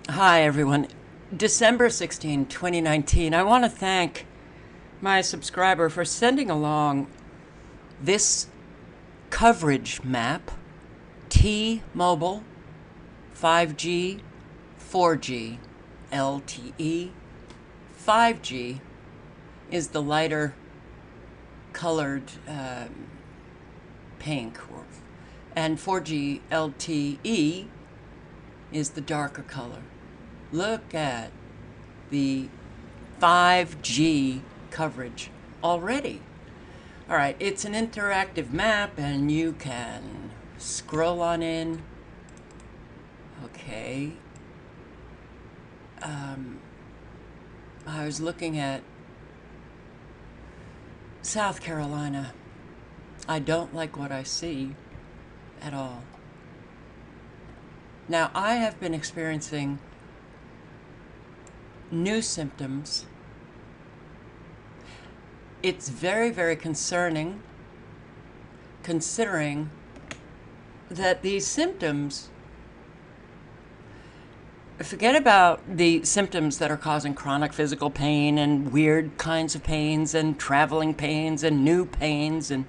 Hi, everyone. December 16, 2019. I want to thank my subscriber for sending along this coverage map. T-Mobile 5G, 4G, LTE. 5G is the lighter colored pink, and 4G LTE is the darker color. Look at the 5G coverage already. All right, it's an interactive map and you can scroll on in. Okay. I was looking at South Carolina. I don't like what I see at all. Now, I have been experiencing new symptoms. It's very, very concerning considering that these symptoms, forget about the symptoms that are causing chronic physical pain and weird kinds of pains and traveling pains and new pains, and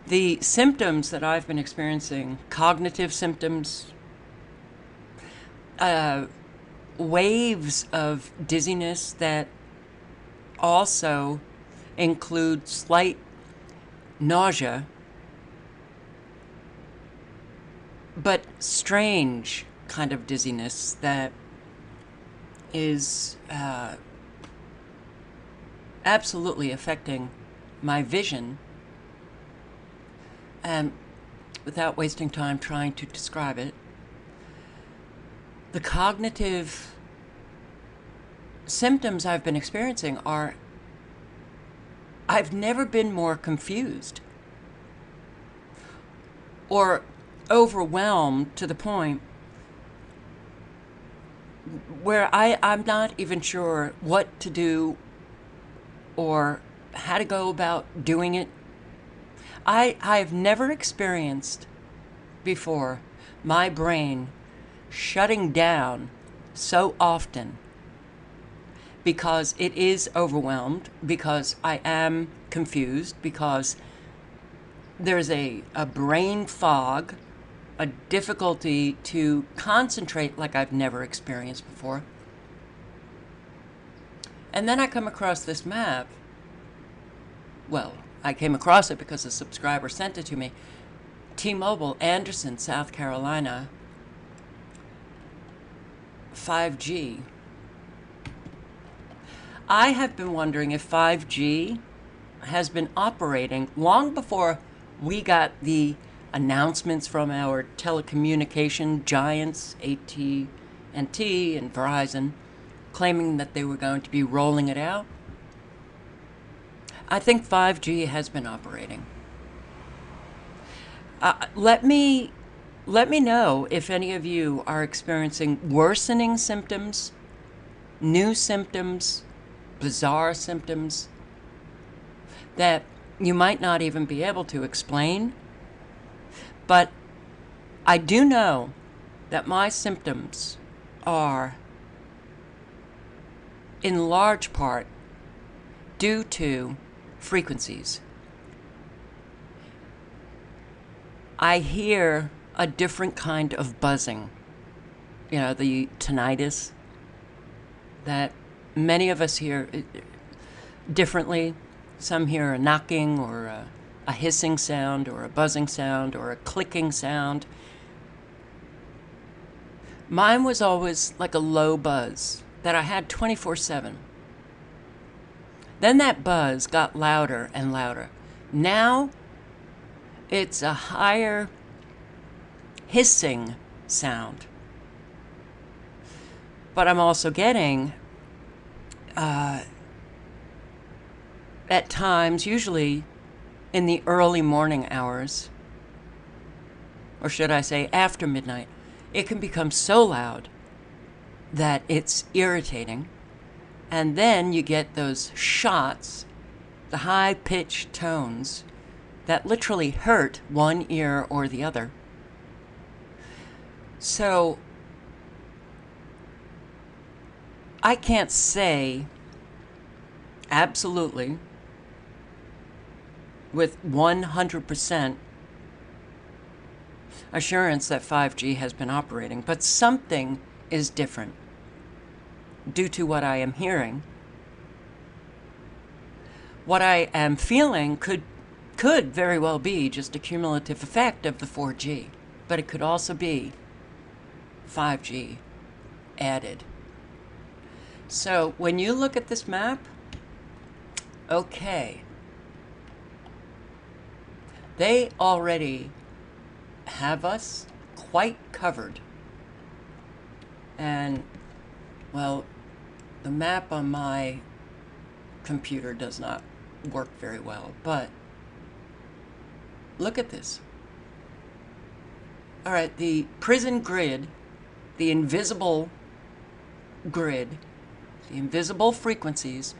the symptoms that I've been experiencing, cognitive symptoms, waves of dizziness that also include slight nausea, but strange kind of dizziness that is absolutely affecting my vision. And without wasting time trying to describe it, the cognitive symptoms I've been experiencing are, I've never been more confused or overwhelmed to the point where I'm not even sure what to do or how to go about doing it. I've never experienced before my brain shutting down so often because it is overwhelmed, because I am confused, because there's a brain fog, a difficulty to concentrate like I've never experienced before. And then I come across this map. Well, I came across it because a subscriber sent it to me. T-Mobile, Anderson, South Carolina, 5G. I have been wondering if 5G has been operating long before we got the announcements from our telecommunication giants, AT&T and Verizon, claiming that they were going to be rolling it out. I think 5G has been operating. Let me know if any of you are experiencing worsening symptoms, new symptoms, bizarre symptoms that you might not even be able to explain. But I do know that my symptoms are in large part due to frequencies. I hear a different kind of buzzing, the tinnitus that many of us hear differently. Some hear a knocking or a hissing sound or a buzzing sound or a clicking sound. Mine was always like a low buzz that I had 24/7. Then that buzz got louder and louder. Now it's a higher hissing sound. But I'm also getting, at times, usually in the early morning hours, or should I say after midnight, it can become so loud that it's irritating. And then you get those shots, the high-pitched tones that literally hurt one ear or the other. So I can't say absolutely with 100% assurance that 5G has been operating, but something is different due to what I am hearing. What I am feeling could very well be just a cumulative effect of the 4G, but it could also be 5G added. So when you look at this map, okay, they already have us quite covered. And, well, the map on my computer does not work very well, but look at this. All right, the prison grid, the invisible grid, the invisible frequencies,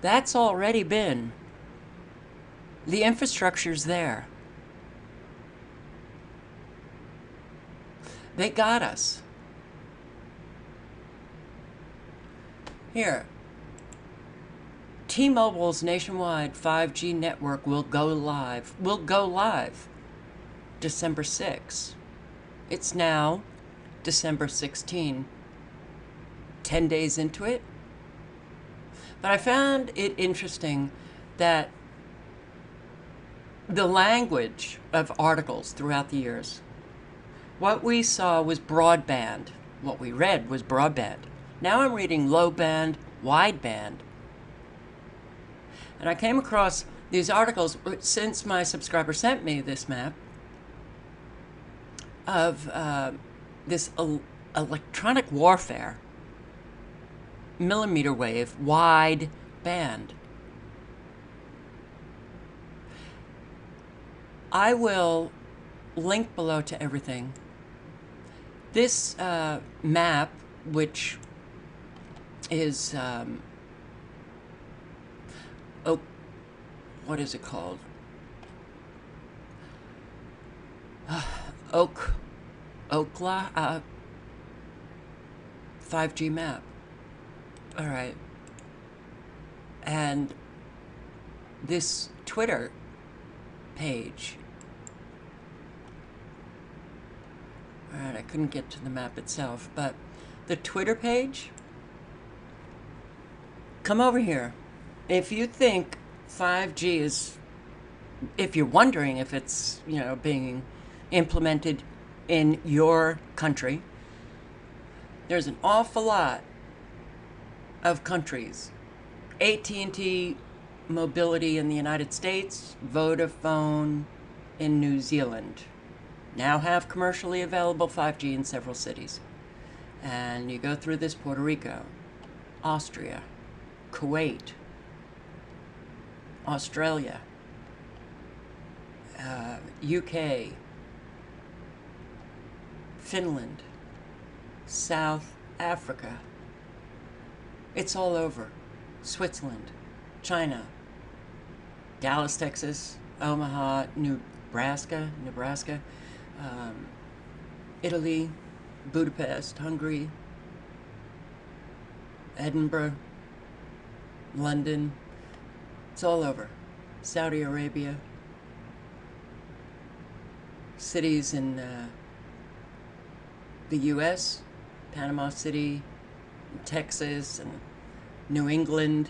that's already been, the infrastructure's there. They got us. Here, T-Mobile's nationwide 5G network will go live. December 6. It's now December 16. 10 days into it. But I found it interesting that the language of articles throughout the years, what we saw was broadband. What we read was broadband. Now I'm reading low band, wide band. And I came across these articles since my subscriber sent me this map of this electronic warfare, millimeter wave, wide band. I will link below to everything. This map, which is, what is it called? Ookla 5G map. All right. And this Twitter page. All right, I couldn't get to the map itself, but the Twitter page, come over here. If you think 5G is, if you're wondering if it's, being implemented in your country, there's an awful lot of countries. AT&T Mobility in the United States, Vodafone in New Zealand now have commercially available 5G in several cities. And you go through this: Puerto Rico, Austria, Kuwait, Australia, UK, Finland, South Africa. It's all over. Switzerland, China, Dallas, Texas, Omaha, Nebraska, Italy, Budapest, Hungary, Edinburgh, London. It's all over. Saudi Arabia. Cities in the U.S., Panama City, Texas, and New England,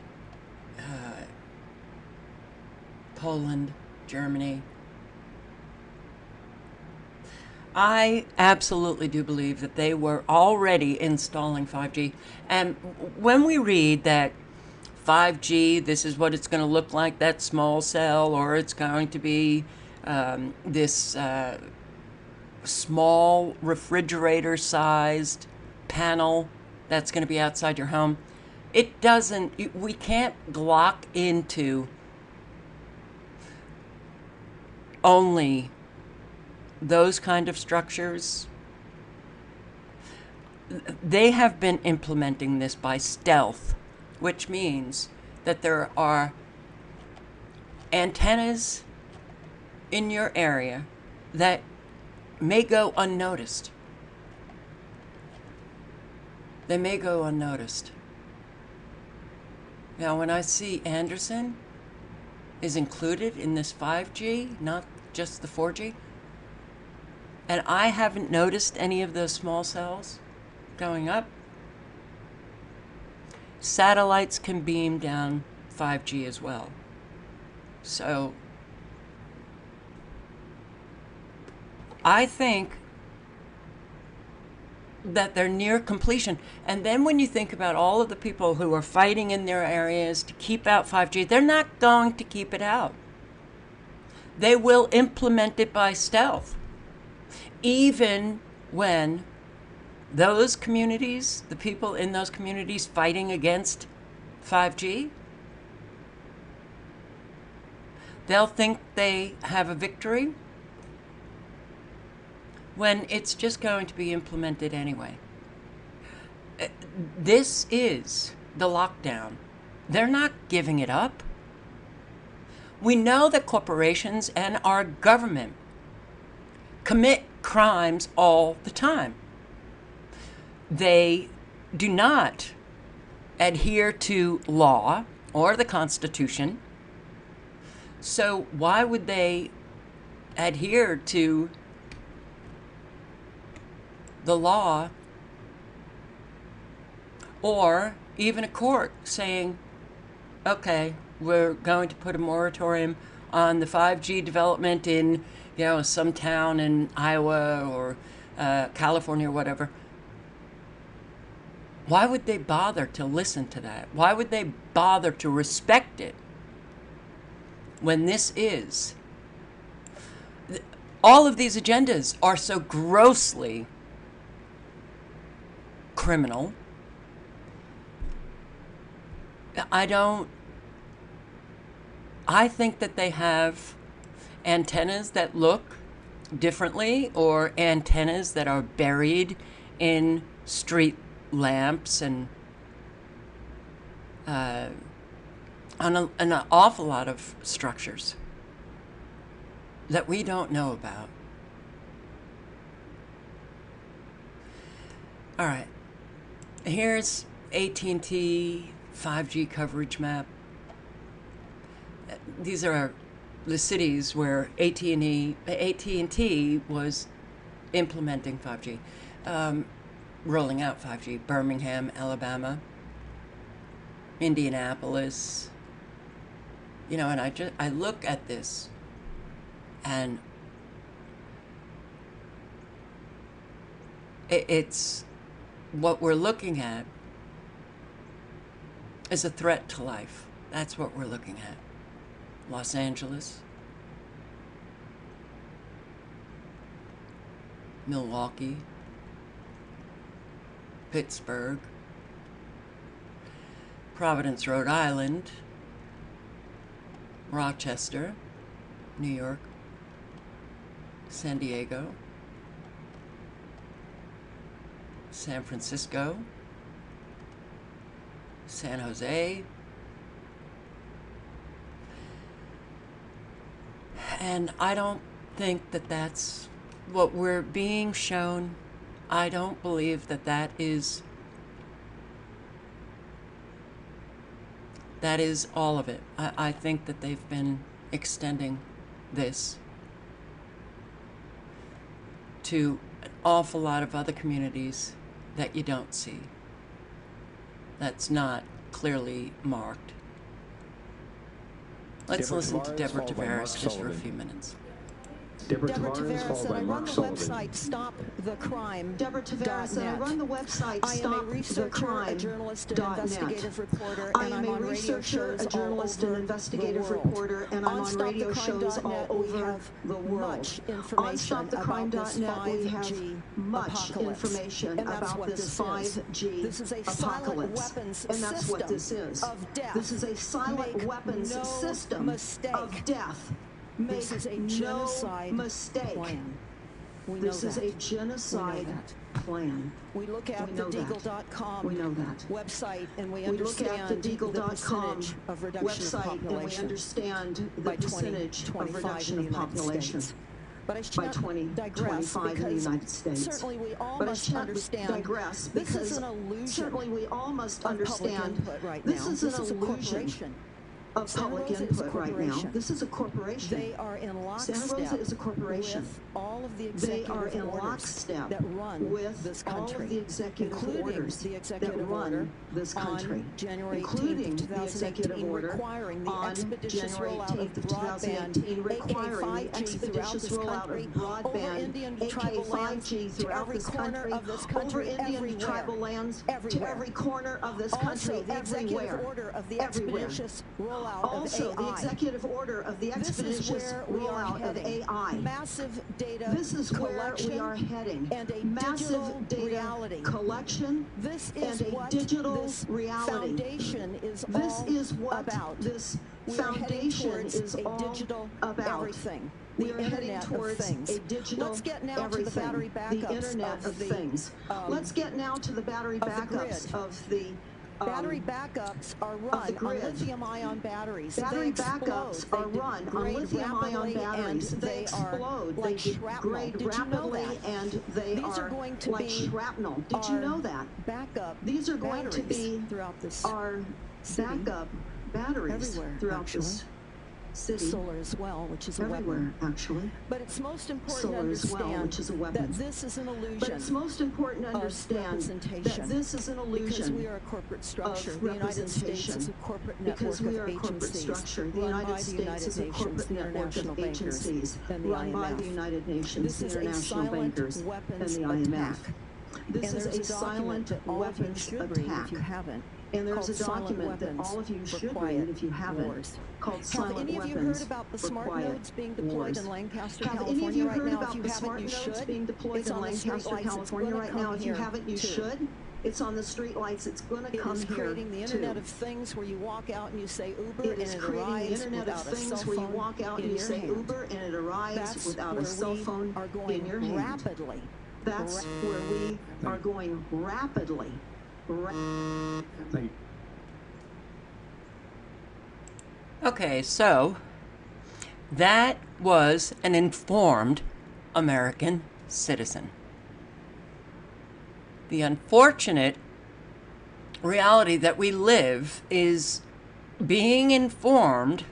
Poland, Germany. I absolutely do believe that they were already installing 5G. And when we read that 5G, this is what it's going to look like, that small cell, or it's going to be this small refrigerator-sized panel that's going to be outside your home, it doesn't, we can't glock into only those kind of structures. They have been implementing this by stealth, which means that there are antennas in your area that may go unnoticed. they may go unnoticed. Now, when I see Anderson is included in this 5G, not just the 4G, and I haven't noticed any of those small cells going up, satellites can beam down 5G as well. So I think that they're near completion. And then when you think about all of the people who are fighting in their areas to keep out 5G, they're not going to keep it out. They will implement it by stealth. Even when those communities, the people in those communities fighting against 5G, they'll think they have a victory when it's just going to be implemented anyway. This is the lockdown. They're not giving it up. We know that corporations and our government commit crimes all the time. They do not adhere to law or the Constitution. So why would they adhere to the law or even a court saying, okay, we're going to put a moratorium on the 5G development in, some town in Iowa or California or whatever? Why would they bother to listen to that? Why would they bother to respect it when this is? All of these agendas are so grossly criminal. I think that they have antennas that look differently, or antennas that are buried in street lamps and on an awful lot of structures that we don't know about. All right, here's AT&T 5G coverage map. These are the cities where AT&T was implementing 5G, rolling out 5G. Birmingham, Alabama, Indianapolis. And I look at this and it's what we're looking at is a threat to life. That's what we're looking at. Los Angeles, Milwaukee, Pittsburgh, Providence, Rhode Island, Rochester, New York, San Diego, San Francisco, San Jose, and I don't think that that's what we're being shown. I don't believe that that is all of it. I think that they've been extending this to an awful lot of other communities that you don't see. That's not clearly marked. Let's listen to Deborah Tavares just for a few minutes. Deborah Tavares, and I run the website stopthecrime.net. Deborah Tavares, and I run the website stopthecrime.net. a journalist and investigative reporter, I am a researcher, a journalist, and investigative reporter, and I'm on radio shows all over the world. On stopthecrime.net, we have much information about this 5G apocalypse, and that's what this is. This is a silent weapons system of death. This is a genocide plan. This is a genocide plan. We look at the Deagle.com website and we understand the percentage of reduction of population by 2025 in the United States. by 2025 in the United States. Certainly we all But I must shan't understand digress this is because an illusion certainly we all must of public understand input right this now. is This an is a illusion corporation. of Santa public Rosa is a input right now. corporation. This is a corporation. They are in Santa lockstep Rosa is a corporation. with all of the They are executive in orders lockstep that run with this all country, of the executive including orders the that executive order run this country, on January 18th including of the executive 2018 order requiring the on expeditious January rollout 18th of of broadband, 2018, aka requiring the 5G throughout expeditious this rollout country, of over broadband, Indian aka tribal lands, 5G to throughout every this corner country, of this over country, Indian everywhere. tribal lands, Everywhere. to every corner of this country, Also, the executive everywhere. order of the Everywhere. expeditious rollout Also, of the AI. executive order of the This is expeditious where we are rollout of heading. AI. Massive data This is where collection we are heading. and a Massive digital data reality. collection This and is a what digital this reality. foundation is This all is what about. this We are heading foundation towards is a all digital about. everything. We The are heading Internet of towards Things. a digital Let's get now everything. to the battery backups the Internet of the, Things. Let's get now to the battery of the backups grid. of the Battery backups are run on grid. lithium-ion batteries. Battery They backups explode. are They run on degrade lithium-ion rapidly, batteries. and They are explode. like They shrapnel. degrade Did you know rapidly, that? and they These are going to like be shrapnel. Did you our know that? backup These are going to batteries be throughout this our city. backup batteries Everywhere, throughout actually. this city. Solar as well, which is a Everywhere, weapon. actually. But it's most important Solar to as well, understand which is a weapon. that this is an illusion. But it's most important to understand representation. that this is an illusion Because we are a corporate structure. of The United States representation. is a corporate network Because we are of a corporate agencies structure. The run United by the States United is a Nations, corporate the network international of bankers, agencies and the run by IMF. the United Nations, This the is a international silent bankers, and weapons the IMF. attack. This And is there's a a document silent that all of you weapons should read attack. if you haven't. And there's called a Silent document that Weapons all of you for should Quiet read if you haven't, Wars. called Have Silent any of you Weapons heard about the for smart Quiet nodes being deployed Wars. in Lancaster, Have California any of you right heard now? about If you the haven't, smart you nodes should. being deployed It's in on the Lancaster, streetlights. It's California gonna right come now? If you here, haven't, you too. should. It's on the streetlights. It's going to It come is here creating the Internet too. of Things where you walk out and you say Uber It and is it creating the arrives Internet of without a cell Things where you phone walk out in and you your say hand. Uber and it arrives That's without where a cell we phone are going in your hand. rapidly. That's where we are going rapidly. Thank you. Okay, so that was an informed American citizen. The unfortunate reality that we live is being informed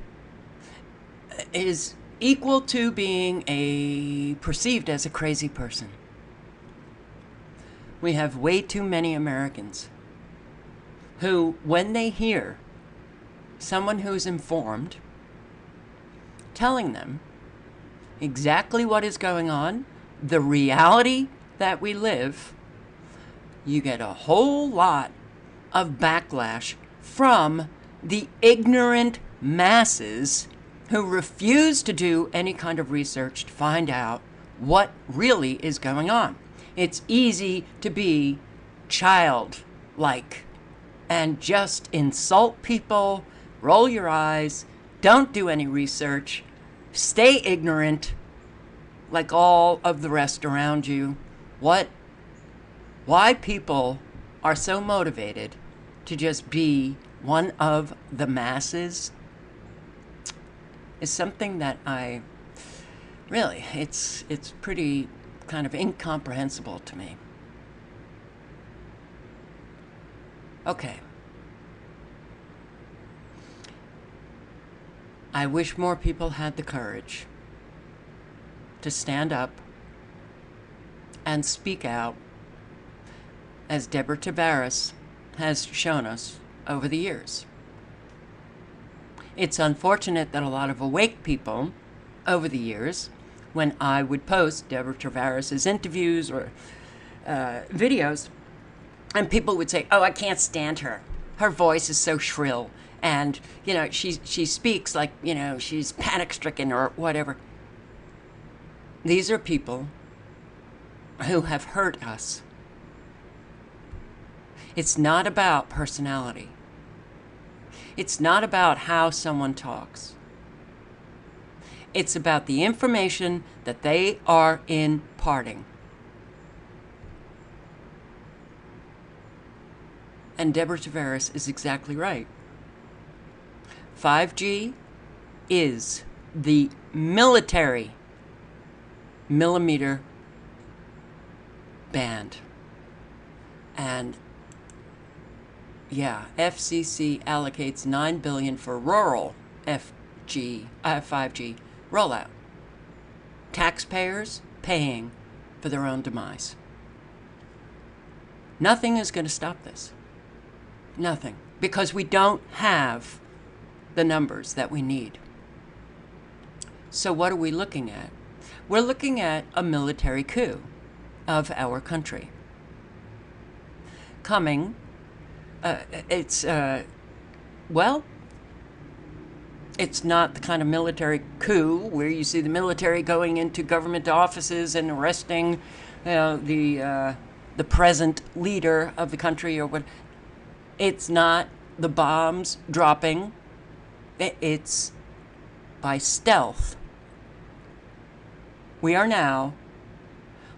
is equal to being perceived as a crazy person. We have way too many Americans who, when they hear someone who's informed telling them exactly what is going on, the reality that we live, you get a whole lot of backlash from the ignorant masses who refuse to do any kind of research to find out what really is going on. It's easy to be childlike and just insult people, roll your eyes, don't do any research, stay ignorant like all of the rest around you. Why people are so motivated to just be one of the masses is something that it's pretty kind of incomprehensible to me. Okay. I wish more people had the courage to stand up and speak out, as Deborah Tavares has shown us over the years. It's unfortunate that a lot of awake people over the years, when I would post Deborah Tavares' interviews or videos, and people would say, "Oh, I can't stand her. Her voice is so shrill, and she speaks like she's panic-stricken or whatever." These are people who have hurt us. It's not about personality. It's not about how someone talks. It's about the information that they are imparting. And Deborah Tavares is exactly right. 5G is the military millimeter band. And yeah, FCC allocates $9 billion for rural 5G rollout. Taxpayers paying for their own demise. Nothing is going to stop this. Nothing. Because we don't have the numbers that we need. So what are we looking at? We're looking at a military coup of our country. Coming, it's not the kind of military coup where you see the military going into government offices and arresting the present leader of the country or what. It's not the bombs dropping. It's by stealth. We are now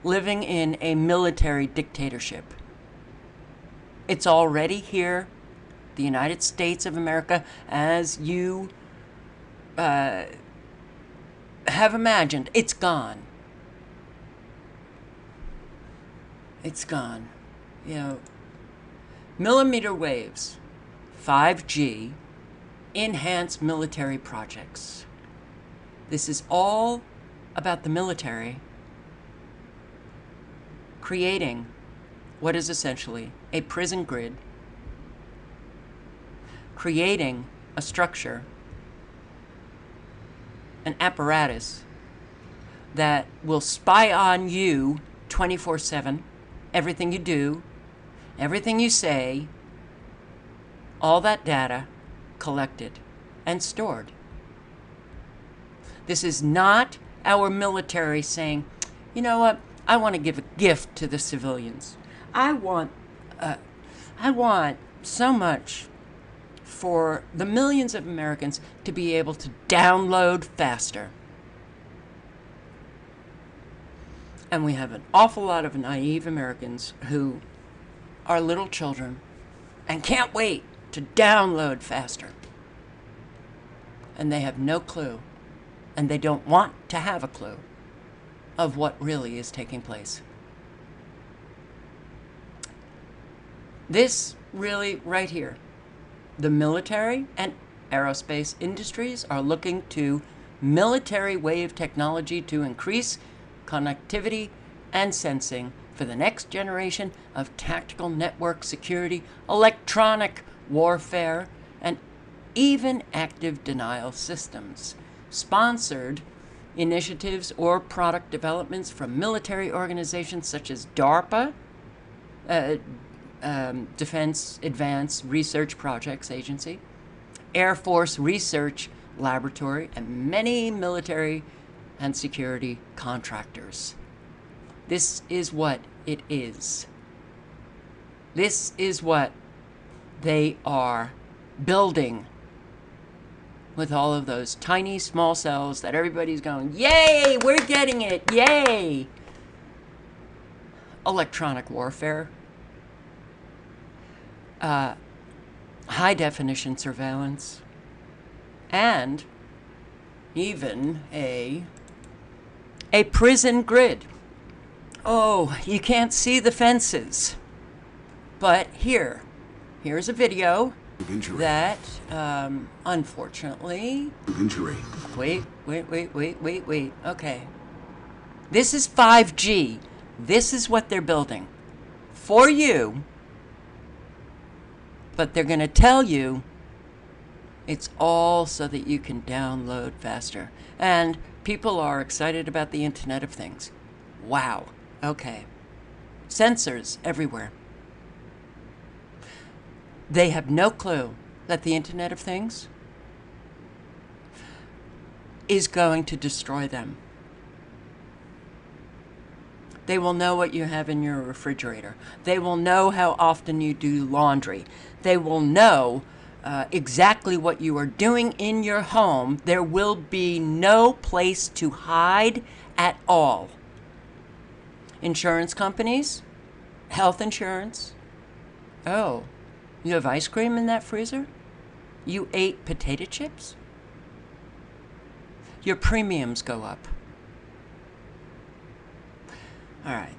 living in a military dictatorship. It's already here. The United States of America, as you have imagined, it's gone. It's gone. You know, millimeter waves, 5G, enhanced military projects. This is all about the military creating what is essentially a prison grid, creating a structure, an apparatus that will spy on you 24/7, everything you do, everything you say, all that data collected and stored. This is not our military saying, you know what, I want to give a gift to the civilians. I want so much for the millions of Americans to be able to download faster. And we have an awful lot of naive Americans who are little children and can't wait to download faster. And they have no clue, and they don't want to have a clue of what really is taking place. This really, right here, the military and aerospace industries are looking to military wave technology to increase connectivity and sensing for the next generation of tactical network security, electronic warfare, and even active denial systems. Sponsored initiatives or product developments from military organizations such as DARPA, Defense Advanced Research Projects Agency, Air Force Research Laboratory, and many military and security contractors. This is what it is. This is what they are building with all of those tiny small cells that everybody's going, yay, we're getting it, yay! Electronic warfare, high definition surveillance, and even a prison grid. Oh, you can't see the fences, but here's a video that unfortunately, wait, okay, this is 5G. This is what they're building for you, but they're going to tell you it's all so that you can download faster. And people are excited about the Internet of Things. Wow. Okay. Sensors everywhere. They have no clue that the Internet of Things is going to destroy them. They will know what you have in your refrigerator. They will know how often you do laundry. They will know exactly what you are doing in your home. There will be no place to hide at all. Insurance companies, health insurance. Oh, you have ice cream in that freezer? You ate potato chips? Your premiums go up. All right.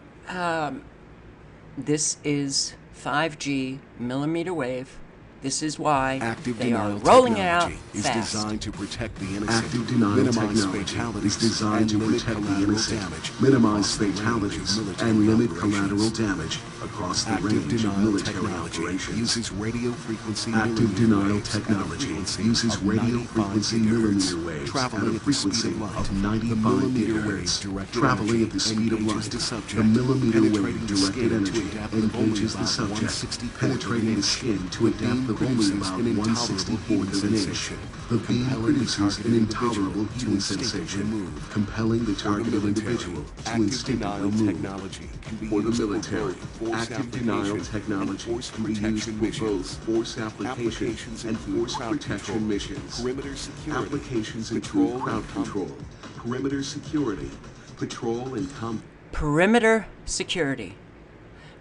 This is 5G millimeter wave. This is why Active they are denial rolling it out technology is fast. designed to protect the innocent, Active denial minimize technology fatalities, is designed to and limit protect the collateral innocent, damage minimize across the range of fatalities, military and limit operations. collateral damage across the Active range of denial military technology operations. uses radio frequency Active millimeter denial waves at a technology frequency uses of radio 95 frequency gigahertz, millimeter waves at traveling a at the speed frequency of light. of The 95 millimeter wave gigahertz, directed traveling energy at the speed of engages light. the subject, The millimeter wave penetrating the directed skin to a energy depth of only engages the about subject, 1/64th penetrating of an the inch. skin to a The beam depth of only produces about an intolerable 1/64th human of an inch. sensation, The beam compelling the produces an targeted intolerable individual to human instinctively sensation, move. compelling the For the targeted military, individual to active instinctively denial move. technology can be For the used military, for both force active denial application and technology force can be used protection for both missions. force application Applications and include force crowd protection control, missions. perimeter security, Applications patrol include crowd and control, perimeter security, patrol and Perimeter security.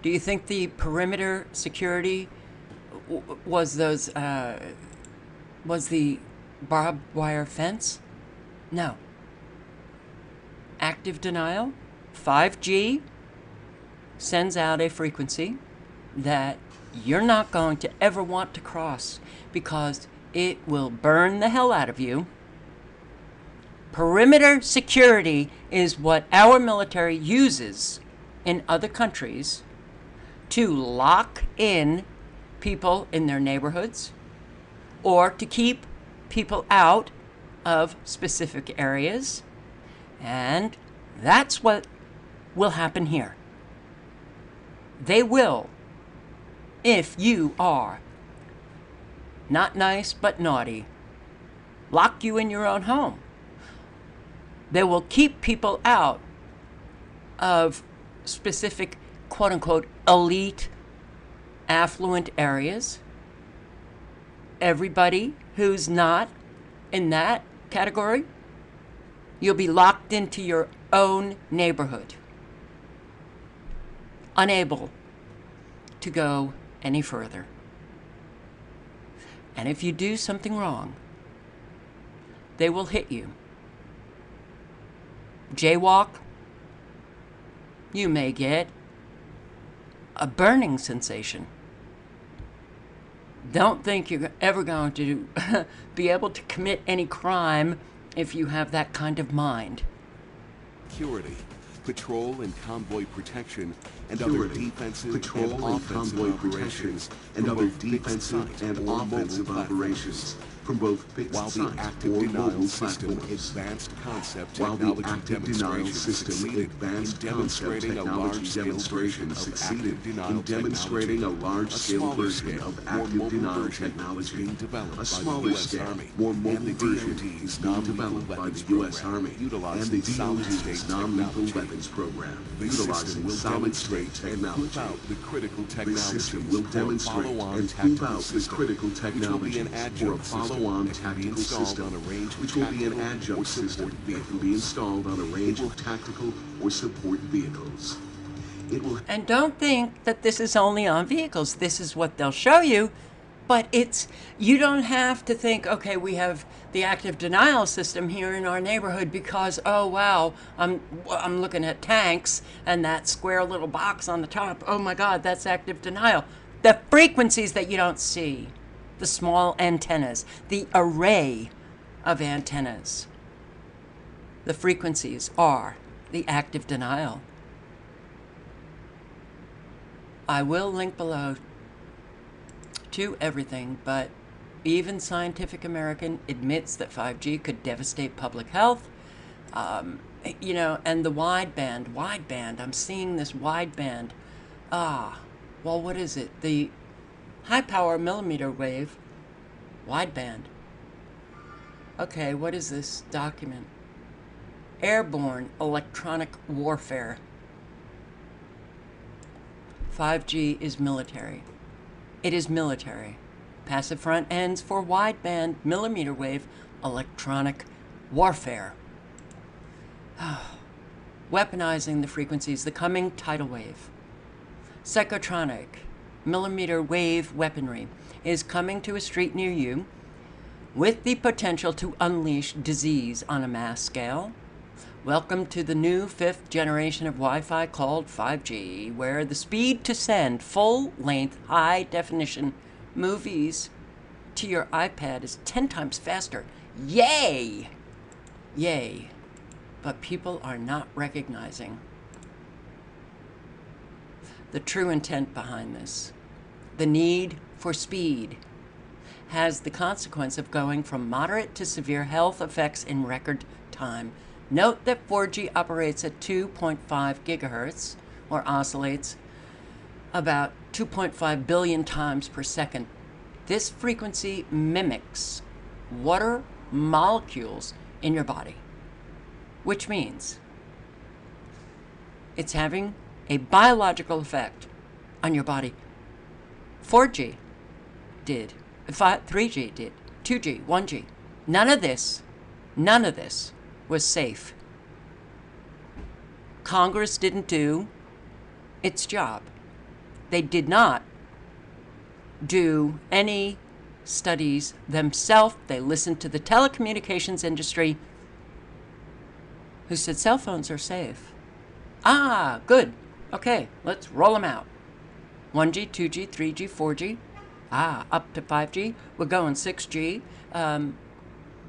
Do you think the perimeter security was was the barbed wire fence? No. Active denial, 5G, sends out a frequency that you're not going to ever want to cross because it will burn the hell out of you. Perimeter security is what our military uses in other countries to lock in people in their neighborhoods or to keep people out of specific areas. And that's what will happen here. They will, if you are not nice but naughty, lock you in your own home. They will keep people out of specific, quote unquote, elite, affluent areas. Everybody who's not in that category, you'll be locked into your own neighborhood, unable to go any further. And if you do something wrong, they will hit you. Jaywalk, you may get a burning sensation. Don't think you're ever going to be able to commit any crime if you have that kind of mind. security, patrol and convoy protection, and Security, other defensive patrol and and offensive convoy operations protection, and from other both fixed defensive site and or mobile offensive platforms. operations from both fixed While the site active or denial mobile system platforms. advanced concept While the technology active denial demonstration system succeeded advanced in concept demonstrating a technology large-scale demonstration version of succeeded active denial in demonstrating a technology, large-scale smaller version scale, of more active mobile denial version is technology. being developed A by the smaller U.S. scale, Army, more and mobile the version DoD's is being non-lethal developed by weapons the U.S. program, Army and utilizing the solid-state DoD's non-lethal technology. weapons program, This system utilizing will solid-state demonstrate and prove technology. out the critical This technologies system will for a demonstrate follow-on and prove tactical out the system, critical which will be technologies an for a adjunct system follow-on that can be tactical installed system, on a range of which will be an tactical or adjunct system support that can be vehicles. installed on a range will- of tactical or support vehicles. It will And don't think that this is only on vehicles. This is what they'll show you. But you don't have to think, okay, we have the active denial system here in our neighborhood because, oh, wow, I'm looking at tanks and that square little box on the top. Oh, my God, that's active denial. The frequencies that you don't see, the small antennas, the array of antennas, the frequencies are the active denial. I will link below to everything, but even Scientific American admits that 5G could devastate public health. And the wideband, I'm seeing this wideband. Well, what is it? The high power millimeter wave wideband. Okay, what is this document? Airborne electronic warfare. 5G is military. It is military. Passive front ends for wideband millimeter wave electronic warfare. Weaponizing the frequencies, the coming tidal wave. Psychotronic millimeter wave weaponry is coming to a street near you with the potential to unleash disease on a mass scale, Welcome to the new 5th generation of Wi-Fi called 5G, where the speed to send full-length, high-definition movies to your iPad is 10 times faster. Yay! Yay. But people are not recognizing the true intent behind this. The need for speed has the consequence of going from moderate to severe health effects in record time. Note that 4G operates at 2.5 gigahertz, or oscillates about 2.5 billion times per second. This frequency mimics water molecules in your body, which means it's having a biological effect on your body. 4G did, 3G did, 2G, 1G. None of this was safe. Congress didn't do its job. They did not do any studies themselves. They listened to the telecommunications industry, who said cell phones are safe. Ah, good. Okay, let's roll them out. 1G, 2G, 3G, 4G. Ah, up to 5G. We're going 6G.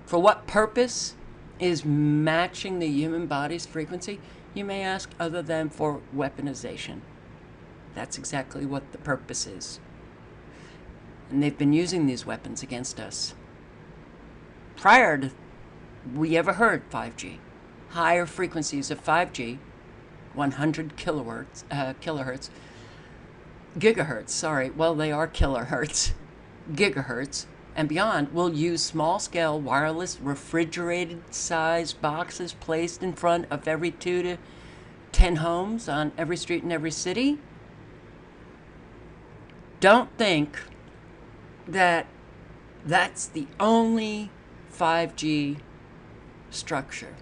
For what purpose is matching the human body's frequency? You may ask, other than for weaponization. That's exactly what the purpose is. And they've been using these weapons against us prior to we ever heard 5G. Higher frequencies of 5G, 100 kilohertz, gigahertz, sorry, well, they are kilohertz, gigahertz, and beyond, will use small-scale wireless refrigerated-sized boxes placed in front of every 2 to 10 homes on every street in every city. Don't think that that's the only 5G structure.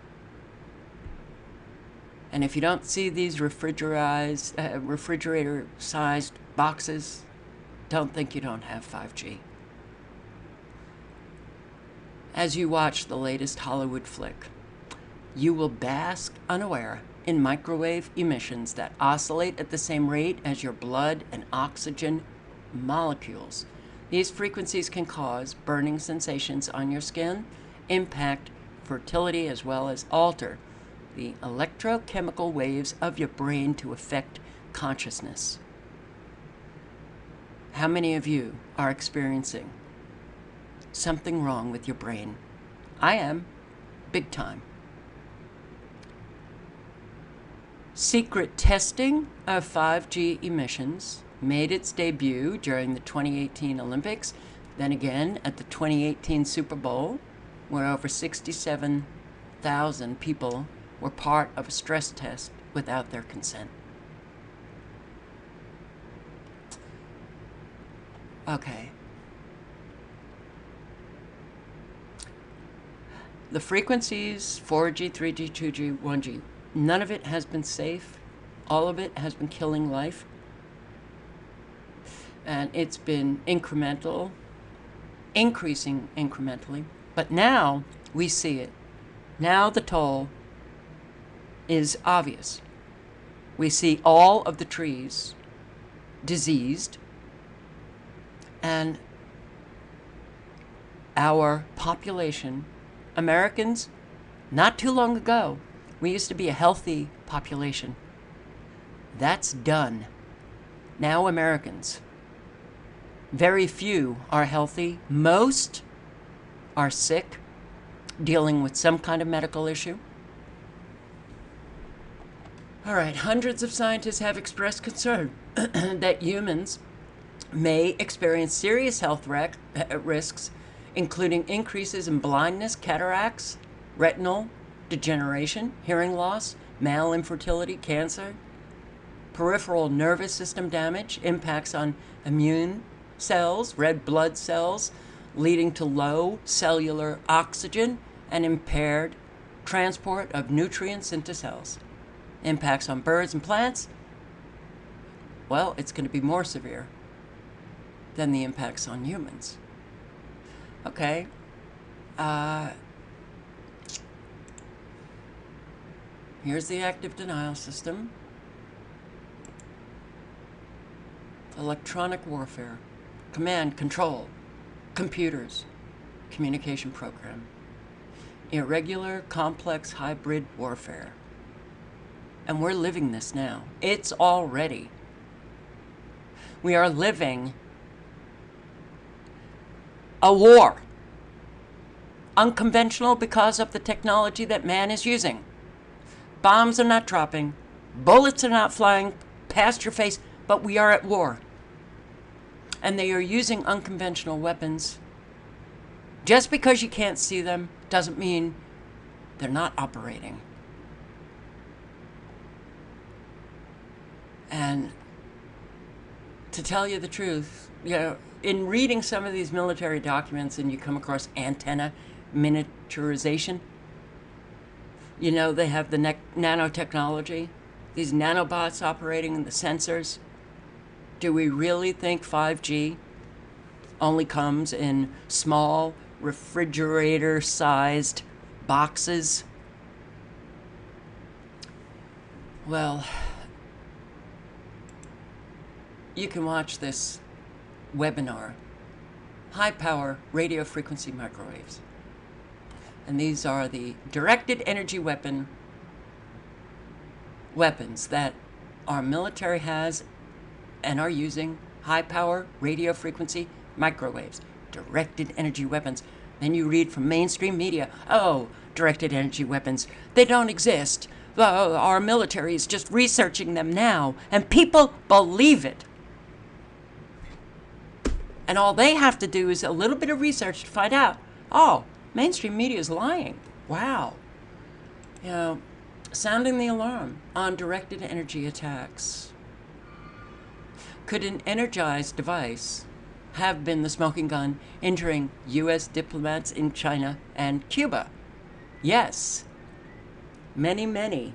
And if you don't see these refrigerator-sized boxes, don't think you don't have 5G. As you watch the latest Hollywood flick, you will bask unaware in microwave emissions that oscillate at the same rate as your blood and oxygen molecules. These frequencies can cause burning sensations on your skin, impact fertility, as well as alter the electrochemical waves of your brain to affect consciousness. How many of you are experiencing something wrong with your brain? I am, big time. Secret testing of 5G emissions made its debut during the 2018 Olympics, then again at the 2018 Super Bowl, where over 67,000 people were part of a stress test without their consent. Okay. The frequencies, 4G, 3G, 2G, 1G, none of it has been safe. All of it has been killing life. And it's been incremental, increasing incrementally. But now we see it. Now the toll is obvious. We see all of the trees diseased, and our population, Americans, not too long ago, we used to be a healthy population. That's done. Now Americans, very few are healthy. Most are sick, dealing with some kind of medical issue. All right, hundreds of scientists have expressed concern that humans may experience serious health risks, including increases in blindness, cataracts, retinal degeneration, hearing loss, male infertility, cancer, peripheral nervous system damage, impacts on immune cells, red blood cells, leading to low cellular oxygen and impaired transport of nutrients into cells. Impacts on birds and plants, well, it's going to be more severe than the impacts on humans. Okay. Here's the active denial system. Electronic warfare. Command, control. Computers. Communication program. Irregular, complex, hybrid warfare. And we're living this now. It's already. We are living a war. Unconventional because of the technology that man is using. Bombs are not dropping. Bullets are not flying past your face, but we are at war. And they are using unconventional weapons. Just because you can't see them doesn't mean they're not operating. And to tell you the truth, in reading some of these military documents and you come across antenna miniaturization, they have the nanotechnology, these nanobots operating in the sensors. Do we really think 5G only comes in small refrigerator-sized boxes? Well, you can watch this webinar, High Power Radio Frequency Microwaves. And these are the directed energy weapons that our military has and are using. High power radio frequency microwaves, directed energy weapons. Then you read from mainstream media, oh, directed energy weapons, they don't exist. Our military is just researching them now, and people believe it. And all they have to do is a little bit of research to find out, oh, mainstream media is lying. Wow. Sounding the alarm on directed energy attacks. Could an energized device have been the smoking gun injuring U.S. diplomats in China and Cuba? Yes. Many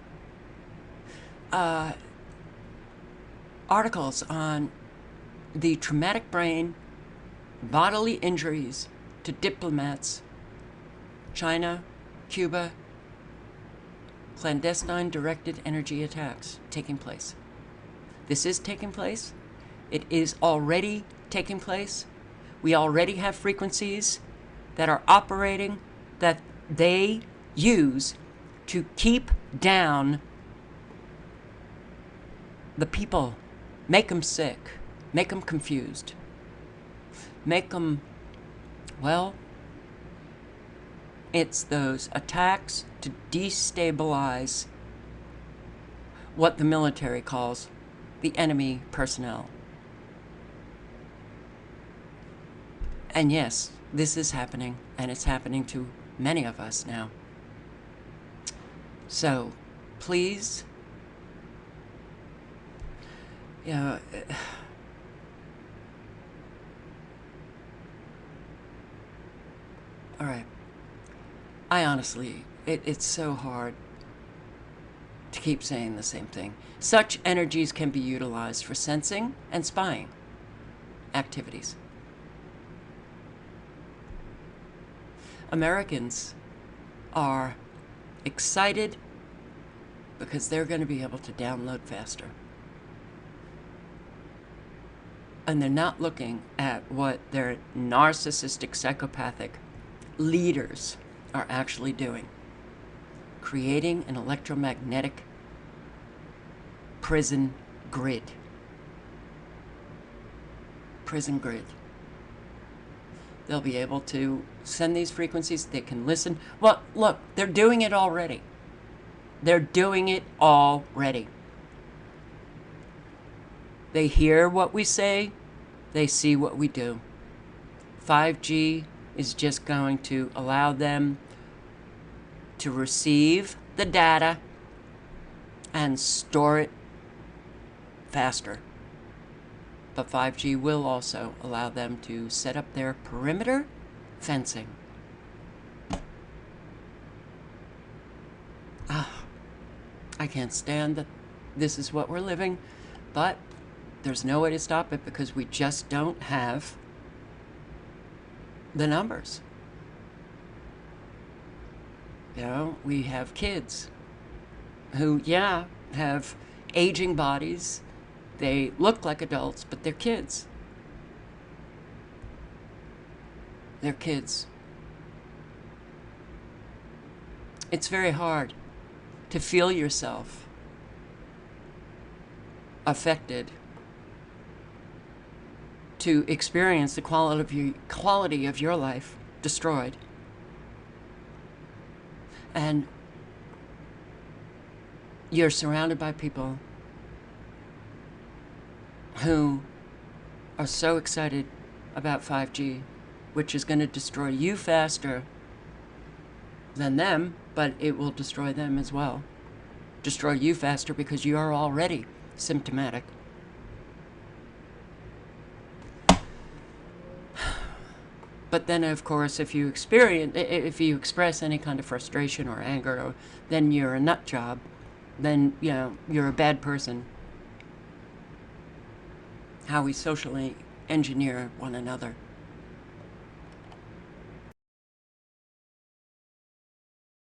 articles on the traumatic brain bodily injuries to diplomats, China, Cuba, clandestine directed energy attacks taking place. This is taking place. It is already taking place. We already have frequencies that are operating that they use to keep down the people, make them sick, make them confused, make them, it's those attacks to destabilize what the military calls the enemy personnel. And yes, this is happening, and it's happening to many of us now. So, please, all right. I honestly, it's so hard to keep saying the same thing. Such energies can be utilized for sensing and spying activities. Americans are excited because they're going to be able to download faster. And they're not looking at what their narcissistic, psychopathic leaders are actually doing. Creating an electromagnetic prison grid. Prison grid. They'll be able to send these frequencies. They can listen. Well, look, they're doing it already. They're doing it already. They hear what we say. They see what we do. 5G is just going to allow them to receive the data and store it faster. But 5G will also allow them to set up their perimeter fencing. I can't stand that this is what we're living, but there's no way to stop it because we just don't have the numbers. We have kids who, yeah, have aging bodies. They look like adults, but they're kids. They're kids. It's very hard to feel yourself affected, to experience the quality of your life destroyed. And you're surrounded by people who are so excited about 5G, which is going to destroy you faster than them, but it will destroy them as well. Destroy you faster because you are already symptomatic. But then, of course, if you express any kind of frustration or anger, then you're a nut job. Then, you know, you're a bad person. How we socially engineer one another.